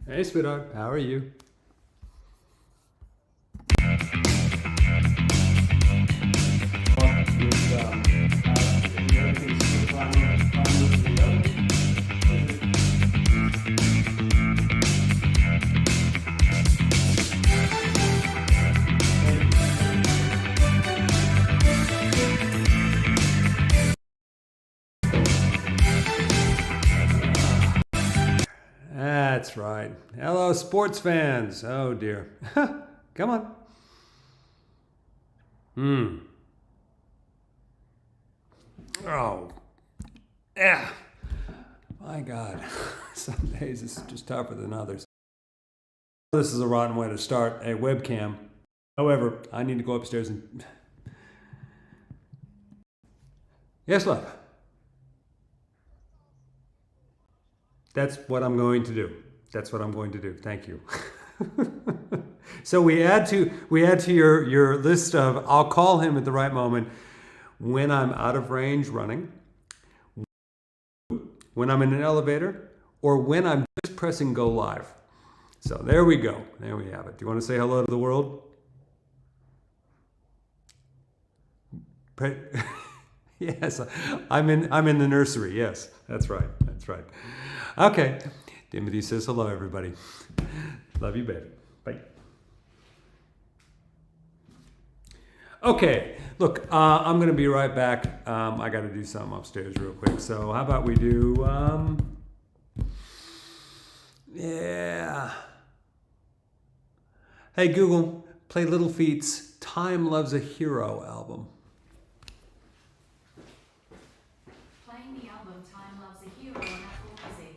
Hey, sweetheart, how are you? That's right. Hello, sports fans. Oh dear. Come on. Oh. Yeah. My God. Some days it's just tougher than others. This is a rotten way to start a webcam. However, I need to go upstairs and... Yes, love. That's what I'm going to do. That's what I'm going to do. Thank you. So we add to your list of I'll call him at the right moment when I'm out of range running, when I'm in an elevator, or when I'm just pressing go live. So there we go. There we have it. Do you want to say hello to the world? Yes, I'm in the nursery. Yes, that's right. That's right. Okay. Timothy says hello, everybody. Love you, baby. Bye. Okay, look, I'm going to be right back. I got to do something upstairs real quick. So how about we do, yeah. Hey, Google, play Little Feat's Time Loves a Hero album. Playing the album Time Loves a Hero on Apple Music.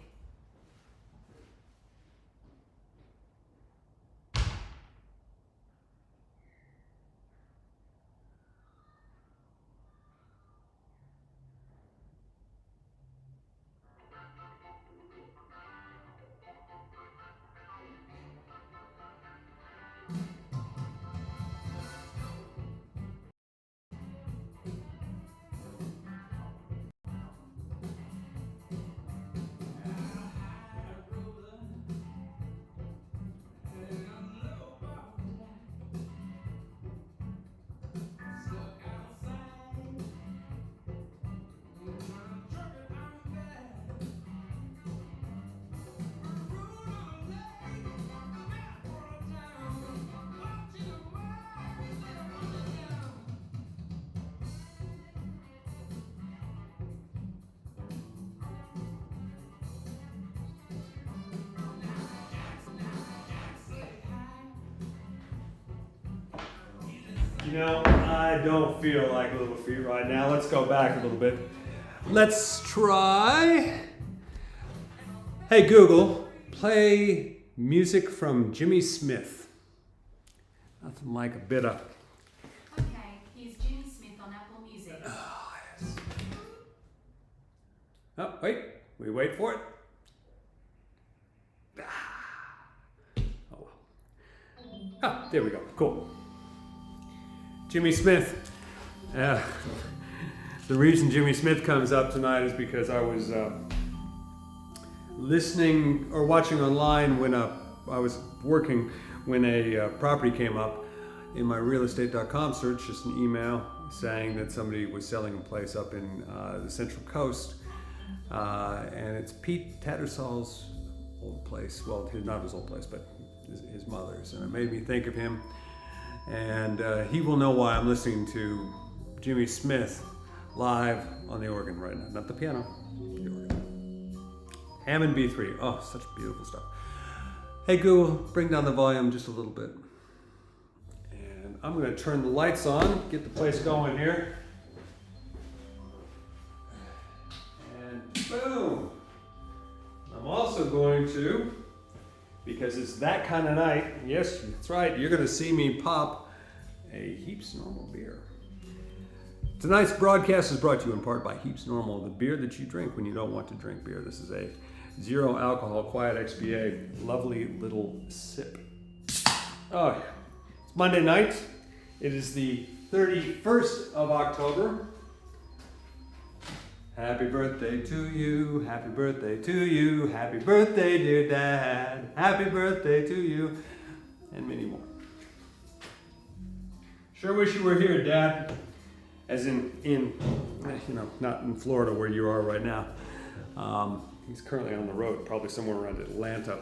You know, I don't feel like Little Feat right now. Let's go back a little bit. Let's try. Hey, Google, play music from Jimmy Smith. Nothing like a bit of... Okay, here's Jimmy Smith on Apple Music. Oh, yes. Oh, wait. We wait for it. Oh, well. There we go. Cool. Jimmy Smith. The reason Jimmy Smith comes up tonight is because I was listening or watching online when I was working when a property came up in my realestate.com search, just an email saying that somebody was selling a place up in the Central Coast, and it's Pete Tattersall's old place. Well, not his old place, but his mother's, and it made me think of him. And he will know why I'm listening to Jimmy Smith live on the organ right now. Not the piano, the organ. Hammond B3. Oh, such beautiful stuff. Hey Google, bring down the volume just a little bit. And I'm going to turn the lights on, get the place going here. And boom! I'm also going to, because it's that kind of night, yes, that's right, you're going to see me pop a Heaps Normal beer. Tonight's broadcast is brought to you in part by Heaps Normal, the beer that you drink when you don't want to drink beer. This is a zero alcohol, quiet XPA, lovely little sip. Oh, yeah. It's Monday night. It is the 31st of October. Happy birthday to you, happy birthday to you, happy birthday dear Dad, happy birthday to you, and many more. Sure wish you were here, Dad. As in, not in Florida where you are right now. He's currently on the road, probably somewhere around Atlanta.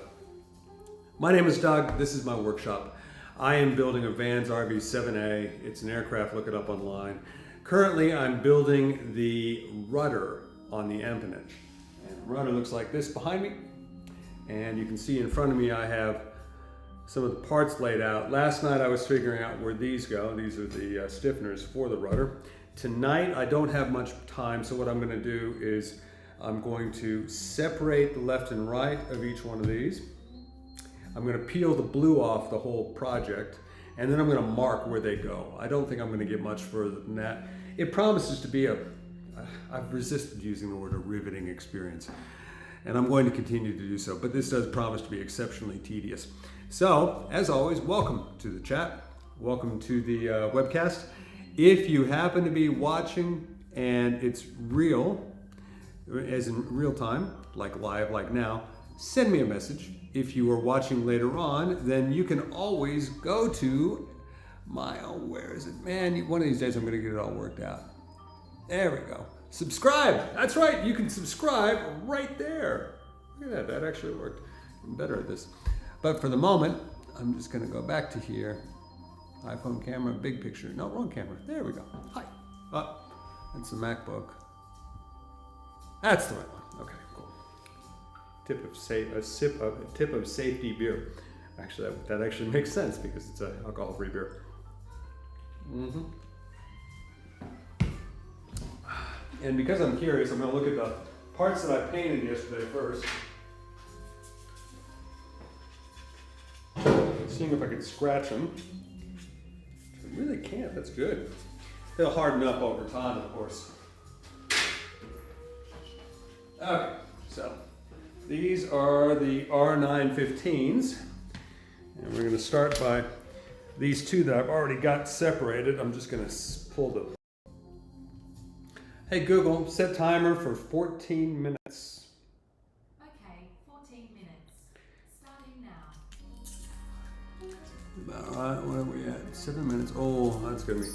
My name is Doug, this is my workshop. I am building a Vans RV7a. It's an aircraft, look it up online. Currently, I'm building the rudder on the empennage. And the rudder looks like this behind me. And you can see in front of me, I have some of the parts laid out. Last night, I was figuring out where these go. These are the stiffeners for the rudder. Tonight, I don't have much time, so what I'm gonna do is I'm going to separate the left and right of each one of these. I'm gonna peel the blue off the whole project, and then I'm gonna mark where they go. I don't think I'm gonna get much further than that. It promises to be I've resisted using the word a riveting experience, and I'm going to continue to do so, but this does promise to be exceptionally tedious. So, as always, welcome to the chat. Welcome to the webcast. If you happen to be watching and it's real, as in real time, like live, like now, send me a message. If you are watching later on, then you can always go to where is it? Man, one of these days I'm gonna get it all worked out. There we go. Subscribe, that's right, you can subscribe right there. Look at that, that actually worked. I'm better at this. But for the moment, I'm just gonna go back to here. iPhone camera, big picture. No, wrong camera, there we go. Hi. That's the MacBook. That's the right one, okay, cool. Tip of safety beer. Actually, that actually makes sense because it's an alcohol-free beer. And because I'm curious, I'm going to look at the parts that I painted yesterday first. Seeing if I can scratch them. I really can't, that's good. They'll harden up over time, of course. Okay, so these are the R915s. And we're going to start by these two that I've already got separated. I'm just going to pull the... Hey Google, set timer for 14 minutes. Okay, 14 minutes. Starting now. All right, where are we at? 7 minutes. Oh, that's going to be...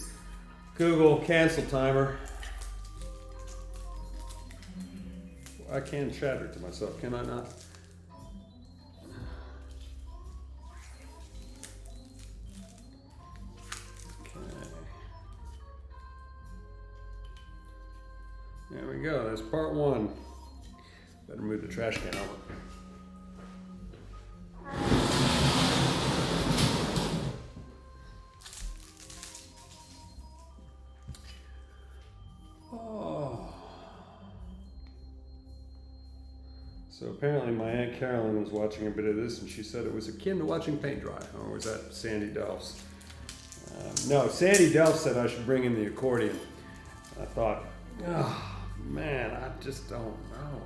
Google, cancel timer. I can chatter to myself, can I not? There we go, that's part one. Better move the trash can over. Oh. So apparently my Aunt Carolyn was watching a bit of this and she said it was akin to watching paint dry. Or was that Sandy Delph's? No, Sandy Delph said I should bring in the accordion. I thought, oh. Man, I just don't know.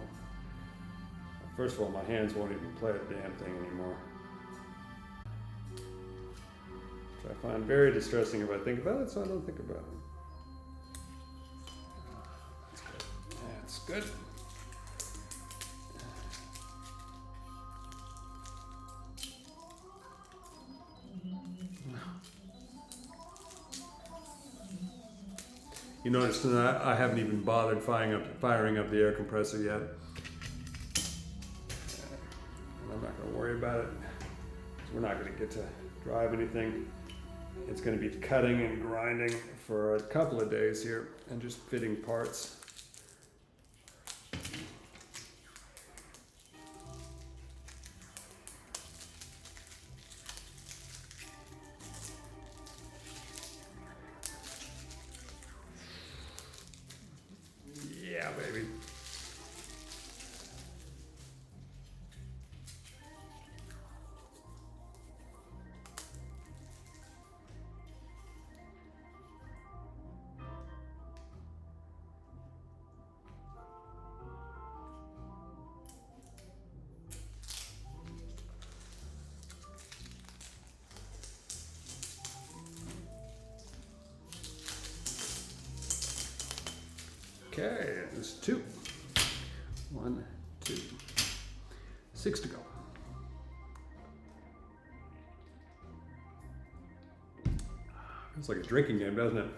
First of all, my hands won't even play a damn thing anymore. Which I find very distressing if I think about it, so I don't think about it. That's good. You notice that I haven't even bothered firing up the air compressor yet. And I'm not going to worry about it. We're not going to get to drive anything. It's going to be cutting and grinding for a couple of days here and just fitting parts. Yeah, baby. Okay, there's 2. 1, 2. 6 to go. It's like a drinking game, doesn't it?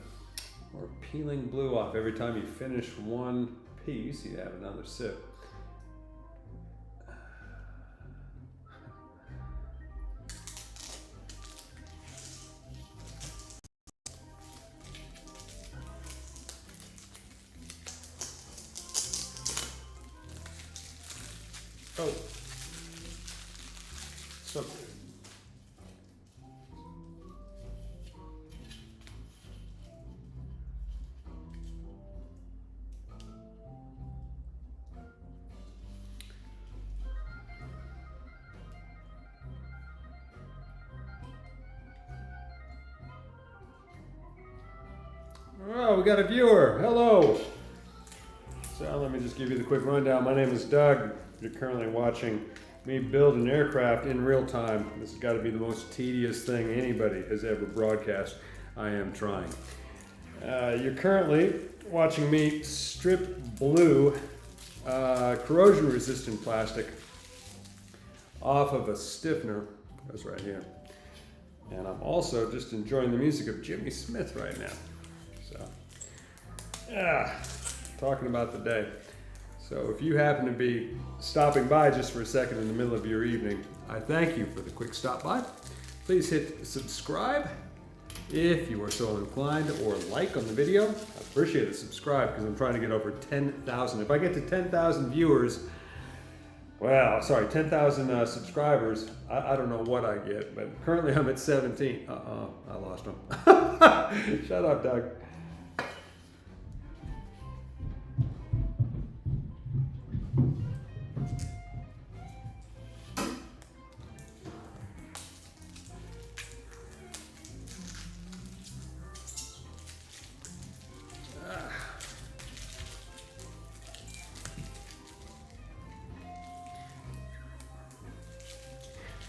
Or peeling blue off. Every time you finish one piece, you have another sip. Oh, so good. Oh, we got a viewer. Hello. So let me just give you the quick rundown. My name is Doug. You're currently watching me build an aircraft in real time. This has got to be the most tedious thing anybody has ever broadcast. I am trying. You're currently watching me strip blue corrosion resistant plastic off of a stiffener. That's right here. And I'm also just enjoying the music of Jimmy Smith right now. So, talking about the day. So if you happen to be stopping by just for a second in the middle of your evening, I thank you for the quick stop by. Please hit subscribe if you are so inclined, or like on the video. I appreciate it. Subscribe, because I'm trying to get over 10,000. If I get to 10,000 viewers, well, sorry, 10,000 subscribers, I don't know what I get, but currently I'm at 17. I lost them. Shut up, Doug.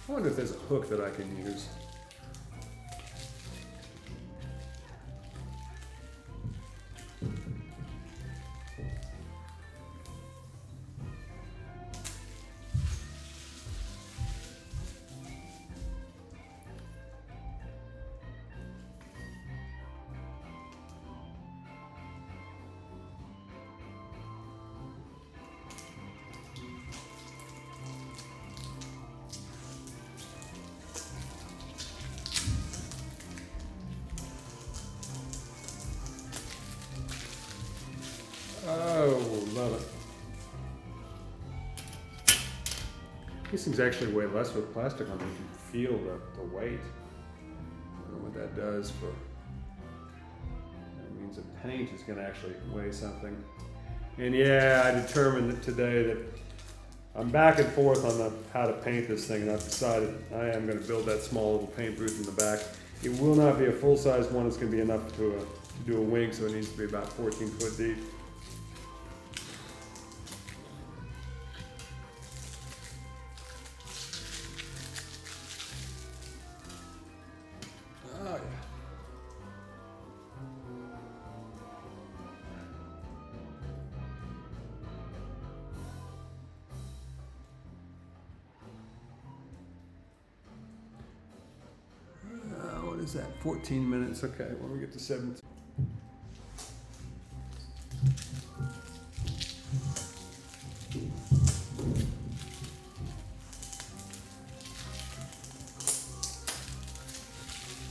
I wonder if there's a hook that I can use. Oh, love it. These things actually weigh less with plastic on them. You can feel the weight. I don't know what that does for. That means the paint is going to actually weigh something. And yeah, I determined today that I'm back and forth on how to paint this thing, and I've decided I am going to build that small little paint booth in the back. It will not be a full-size one. It's going to be enough to do a wing, so it needs to be about 14 foot deep. What is that? 14 minutes. Okay, when we get to 17.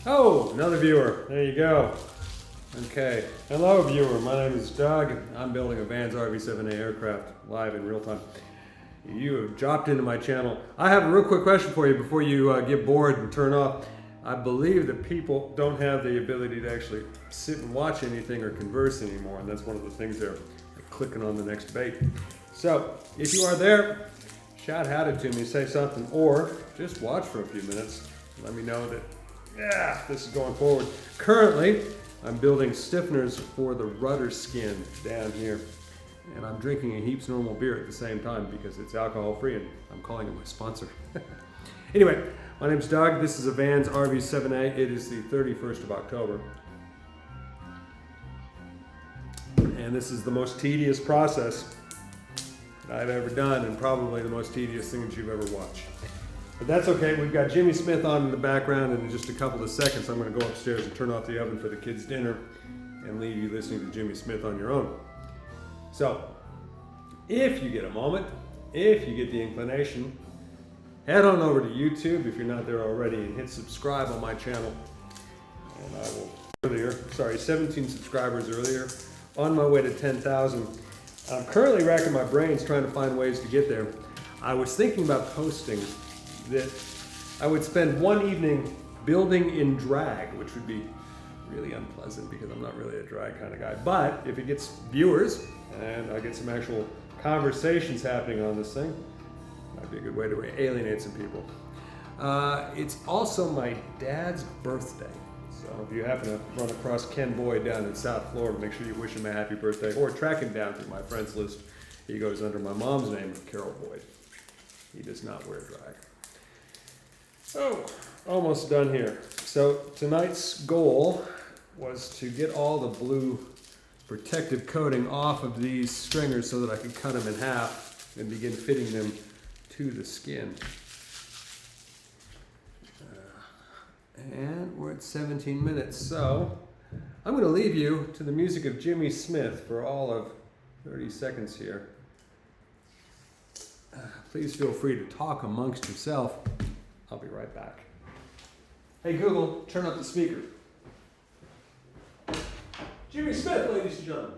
Oh, another viewer. There you go. Okay. Hello, viewer. My name is Doug. I'm building a Vans RV7a aircraft live in real time. You have dropped into my channel. I have a real quick question for you before you get bored and turn off. I believe that people don't have the ability to actually sit and watch anything or converse anymore, and that's one of the things they're clicking on the next bait. So, if you are there, shout howdy to me, say something, or just watch for a few minutes. Let me know that, yeah, this is going forward. Currently, I'm building stiffeners for the rudder skin down here, and I'm drinking a Heaps Normal beer at the same time because it's alcohol-free, and I'm calling it my sponsor. Anyway, my name's Doug. This is a Vans RV7a. It is the 31st of October. And And this is the most tedious process that I've ever done, and probably the most tedious thing that you've ever watched. But that's okay, we've got Jimmy Smith on in the background, and in just a couple of seconds I'm gonna go upstairs and turn off the oven for the kids' dinner and leave you listening to Jimmy Smith on your own. So, if you get a moment, if you get the inclination, head on over to YouTube if you're not there already and hit subscribe on my channel. And I will, 17 subscribers earlier, on my way to 10,000. I'm currently racking my brains trying to find ways to get there. I was thinking about posting that I would spend one evening building in drag, which would be really unpleasant because I'm not really a drag kind of guy. But if it gets viewers and I get some actual conversations happening on this thing, might be a good way to alienate some people. It's also my dad's birthday. So if you happen to run across Ken Boyd down in South Florida, make sure you wish him a happy birthday, or track him down through my friends list. He goes under my mom's name, Carol Boyd. He does not wear drag. Oh, almost done here. So tonight's goal was to get all the blue protective coating off of these stringers so that I could cut them in half and begin fitting them to the skin. And we're at 17 minutes, so I'm going to leave you to the music of Jimmy Smith for all of 30 seconds here. Please feel free to talk amongst yourself. I'll be right back. Hey Google, turn up the speaker. Jimmy Smith, ladies and gentlemen.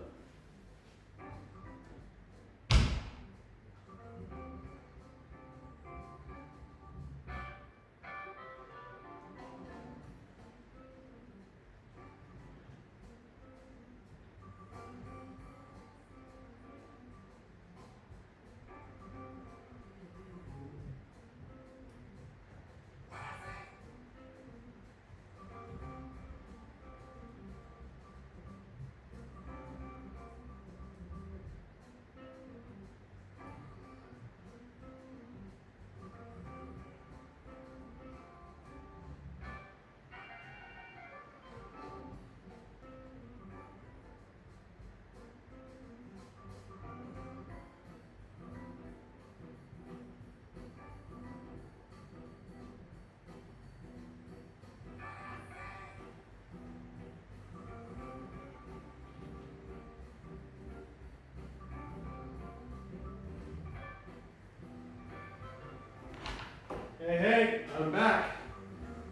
Hey, I'm back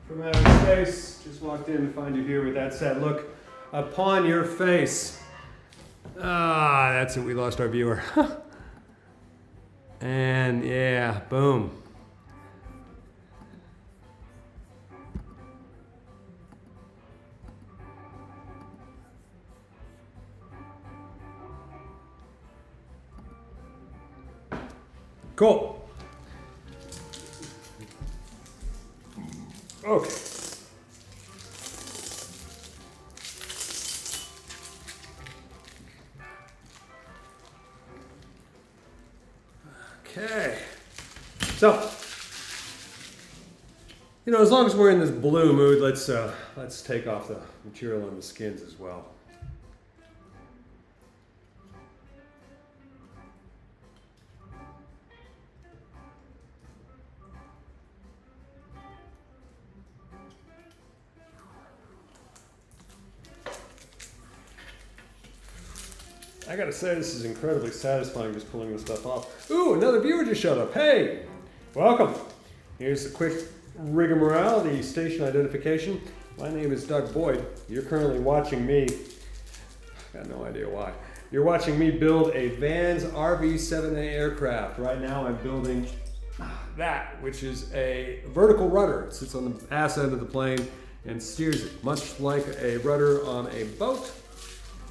from outer space. Just walked in to find you here with that sad look upon your face. Ah, that's it, we lost our viewer. And yeah, boom. Cool. Okay. Okay. So, you know, as long as we're in this blue mood, let's take off the material on the skins as well. I gotta say, this is incredibly satisfying just pulling this stuff off. Ooh, another viewer just showed up. Hey, welcome. Here's a quick rigmarole, the station identification. My name is Doug Boyd. You're currently watching me, got no idea why. You're watching me build a Vans RV7a aircraft. Right now I'm building that, which is a vertical rudder. It sits on the ass end of the plane and steers it, much like a rudder on a boat,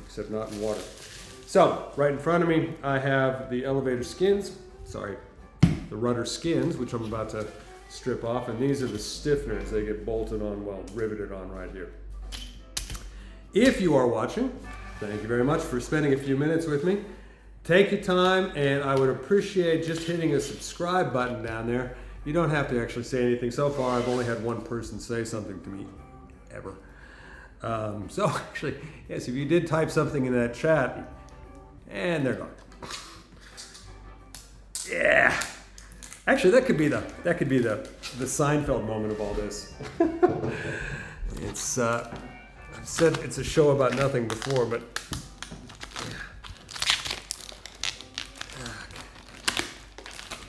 except not in water. So, right in front of me, I have the elevator skins, the rudder skins, which I'm about to strip off, and these are the stiffeners. They get bolted on, well, riveted on right here. If you are watching, thank you very much for spending a few minutes with me. Take your time, and I would appreciate just hitting a subscribe button down there. You don't have to actually say anything. So far, I've only had one person say something to me, ever. So actually, yes, if you did type something in that chat, And they're gone. Yeah. Actually, that could be the Seinfeld moment of all this. It's I've said it's a show about nothing before, but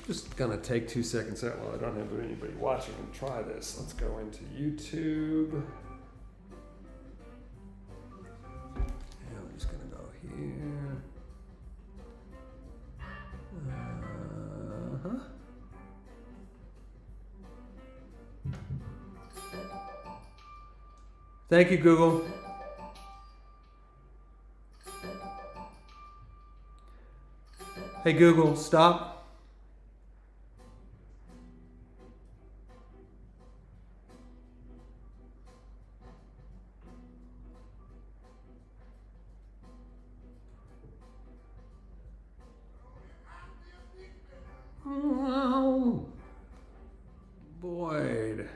just gonna take 2 seconds out while I don't have anybody watching and try this. Let's go into YouTube. And I'm just gonna go here. Thank you, Google. Hey, Google, stop. Oh, Boyd.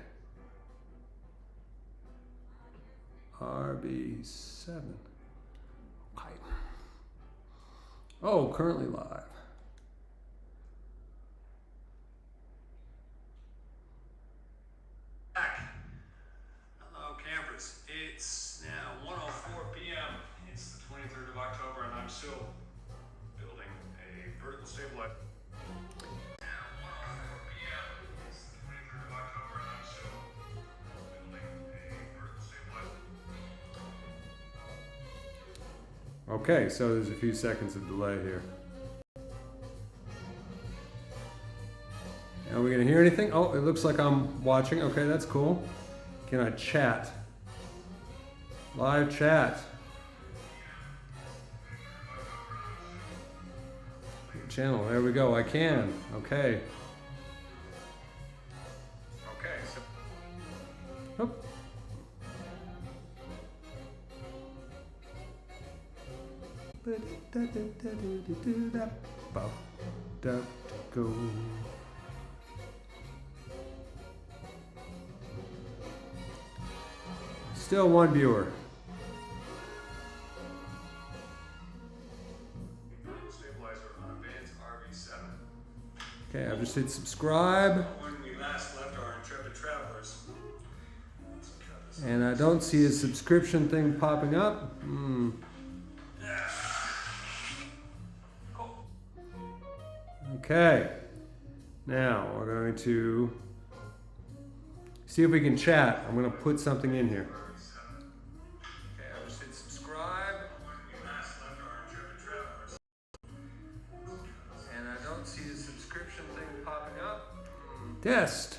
RV7. Okay. Oh, currently live. Hello, campers. It's now 1:04 p.m. It's the 23rd of October, and I'm still building a vertical stabilizer. Okay, so there's a few seconds of delay here. Are we gonna hear anything? Oh, it looks like I'm watching. Okay, that's cool. Can I chat? Live chat. Channel, there we go, I can. Okay. Okay, so. Oh. Go. Still one viewer. Stabilizer on a Vans RV7. Okay, I've just hit subscribe. When we last left our intrepid travelers. And I don't see a subscription thing popping up. Okay, now we're going to see if we can chat. I'm going to put something in here. Okay, I'll just hit subscribe. And I don't see the subscription thing popping up. Test.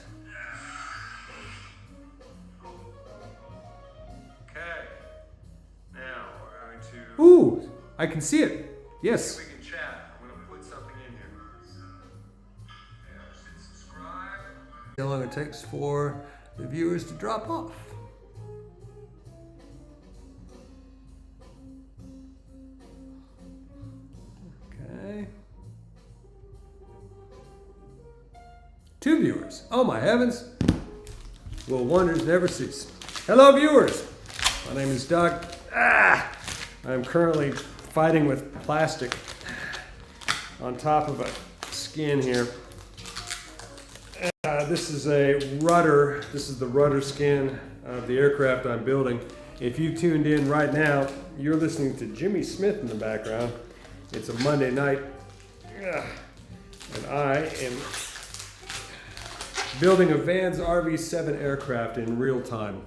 Okay, now we're going to... Ooh, I can see it. Yes. How long it takes for the viewers to drop off. Okay. 2 viewers. Oh my heavens. Will wonders never cease. Hello viewers. My name is Doug. I'm currently fighting with plastic on top of a skin here. This is a rudder. This is the rudder skin of the aircraft I'm building. If you tuned in right now, you're listening to Jimmy Smith in the background. It's a Monday night, and I am building a Vans RV7 aircraft in real time.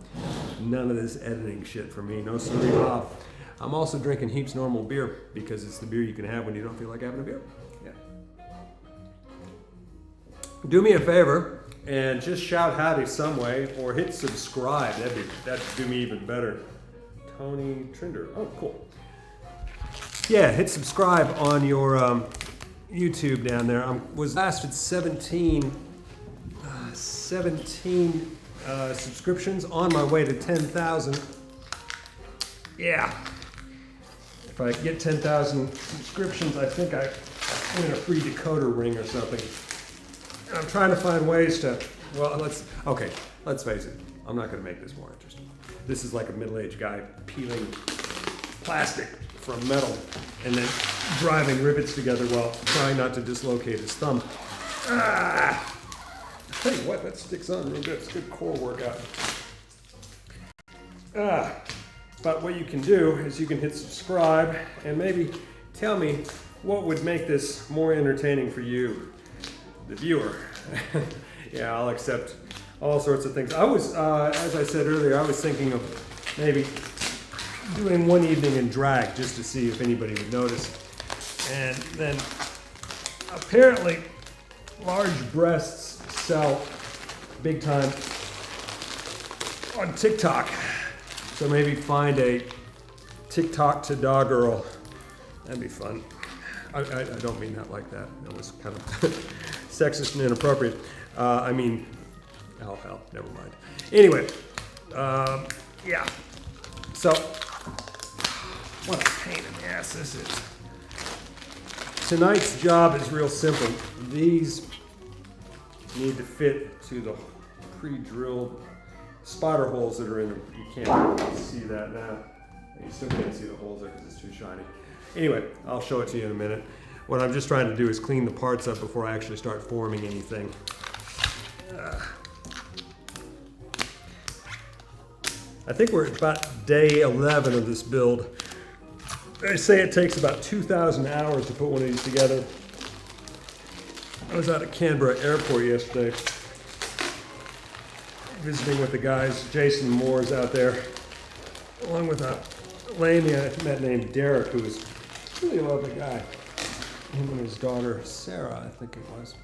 None of this editing shit for me. No sorry off. I'm also drinking Heaps Normal beer because it's the beer you can have when you don't feel like having a beer. Yeah. Do me a favor and just shout howdy some way or hit subscribe. That'd do me even better. Tony Trinder. Oh, cool. Yeah, hit subscribe on your YouTube down there. I was last at 17 subscriptions, on my way to 10,000. Yeah. If I get 10,000 subscriptions, I think I win a free decoder ring or something. I'm trying to find ways to, well, let's face it. I'm not going to make this more interesting. This is like a middle-aged guy peeling plastic from metal and then driving rivets together while trying not to dislocate his thumb. Ah! I tell you what, that sticks on real good. It's a good core workout. But what you can do is you can hit subscribe and maybe tell me what would make this more entertaining for you, the viewer. Yeah, I'll accept all sorts of things. I was, as I said earlier, I was thinking of maybe doing one evening in drag just to see if anybody would notice. And then apparently large breasts sell big time on TikTok. So maybe find a TikTok to dog girl. That'd be fun. I don't mean that like that. That was kind of sexist and inappropriate. I mean, oh hell, never mind. Anyway, yeah. So, what a pain in the ass this is. Tonight's job is real simple. These need to fit to the pre-drilled spotter holes that are in them. You can't really see that now. You still can't see the holes there because it's too shiny. Anyway, I'll show it to you in a minute. What I'm just trying to do is clean the parts up before I actually start forming anything. I think we're at about day 11 of this build. They say it takes about 2,000 hours to put one of these together. I was out at Canberra Airport yesterday, visiting with the guys. Jason Moore's out there, along with a lady I met named Derek, who was really a lovely guy. Him and his daughter Sarah, I think it was.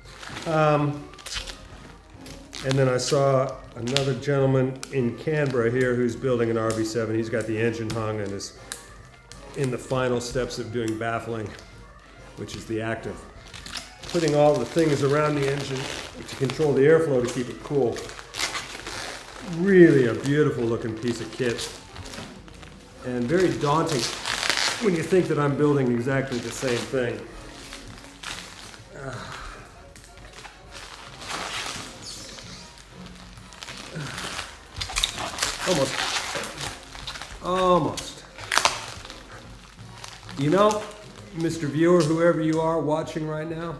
And then I saw another gentleman in Canberra here who's building an RV7. He's got the engine hung and is in the final steps of doing baffling, which is the act of putting all the things around the engine to control the airflow to keep it cool. Really a beautiful looking piece of kit. And very daunting when you think that I'm building exactly the same thing. Almost. You know, Mr. Viewer, whoever you are watching right now,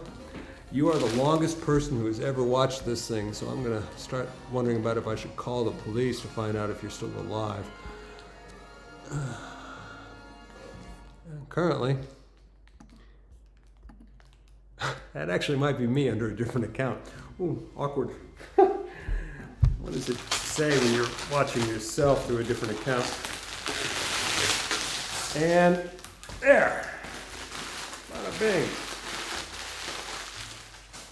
you are the longest person who has ever watched this thing, so I'm gonna start wondering about if I should call the police to find out if you're still alive. Currently, that actually might be me under a different account. Ooh, awkward. What does it say when you're watching yourself through a different account? And there. Bada bing.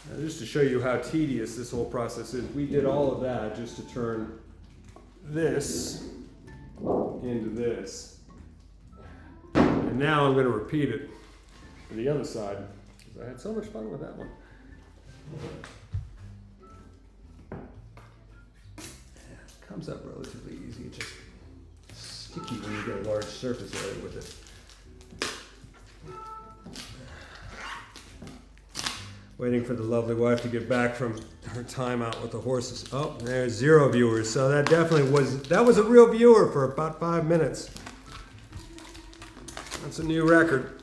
Now, just to show you how tedious this whole process is, we did all of that just to turn this into this. And now I'm going to repeat it for the other side, because I had so much fun with that one. It comes up relatively easy. It's just sticky when you get a large surface area with it. Waiting for the lovely wife to get back from her time out with the horses. Oh, there's 0 viewers. So that definitely was a real viewer for about 5 minutes. That's a new record.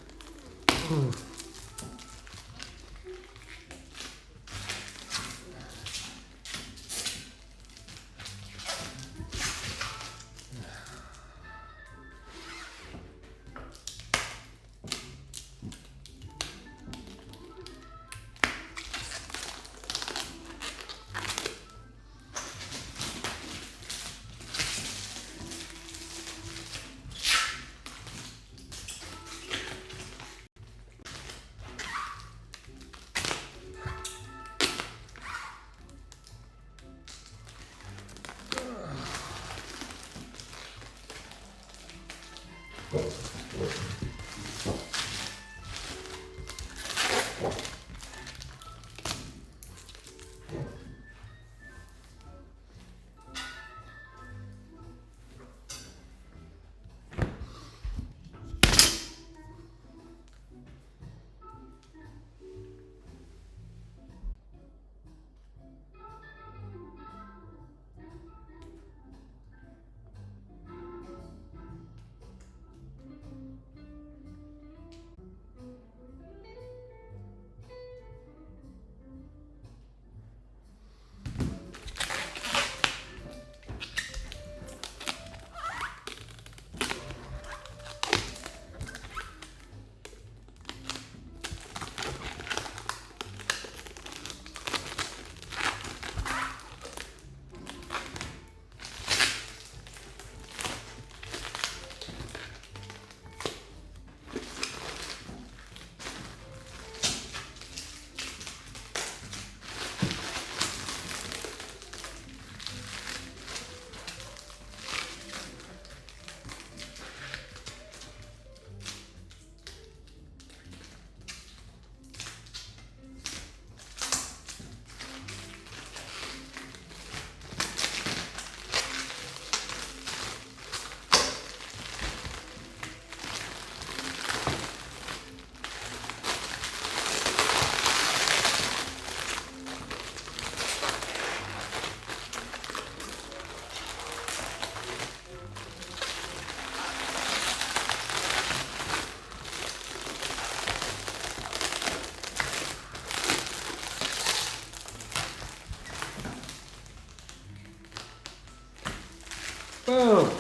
Boom.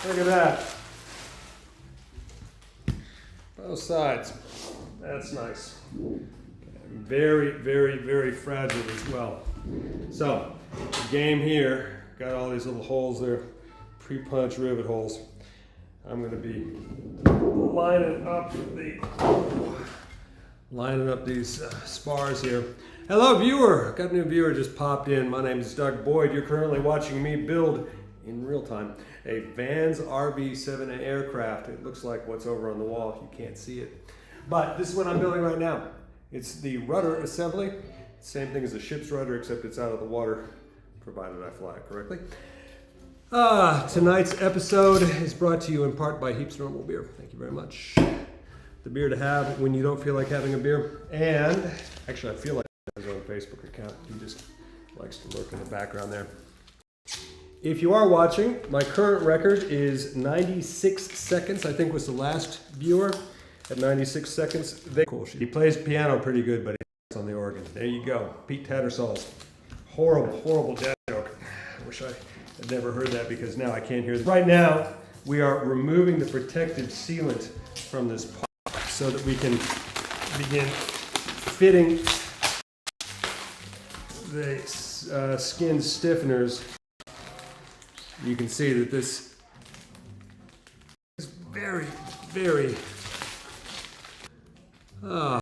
Look at that. Both sides. That's nice. Very, very, very fragile as well. So, the game here, got all these little holes there, pre-punch rivet holes. I'm going to be lining up these spars here. Hello viewer, got a new viewer just popped in. My name is Doug Boyd. You're currently watching me build in real time a Vans RV7a aircraft. It looks like what's over on the wall. You can't see it, but this is what I'm building right now. It's the rudder assembly. Same thing as a ship's rudder, except it's out of the water, provided I fly it correctly. Tonight's episode is brought to you in part by Heaps Normal Beer. Thank you very much. The beer to have when you don't feel like having a beer. And actually, I feel like he has his own Facebook account. He just likes to lurk in the background there. If you are watching, my current record is 96 seconds. I think was the last viewer at 96 seconds. Cool. He plays piano pretty good, but he's on the organ. There you go. Pete Tattersall's horrible, horrible dad joke. I wish I had never heard that because now I can't hear it. Right now, we are removing the protective sealant from this pot so that we can begin fitting the skin stiffeners. You can see that this is very, very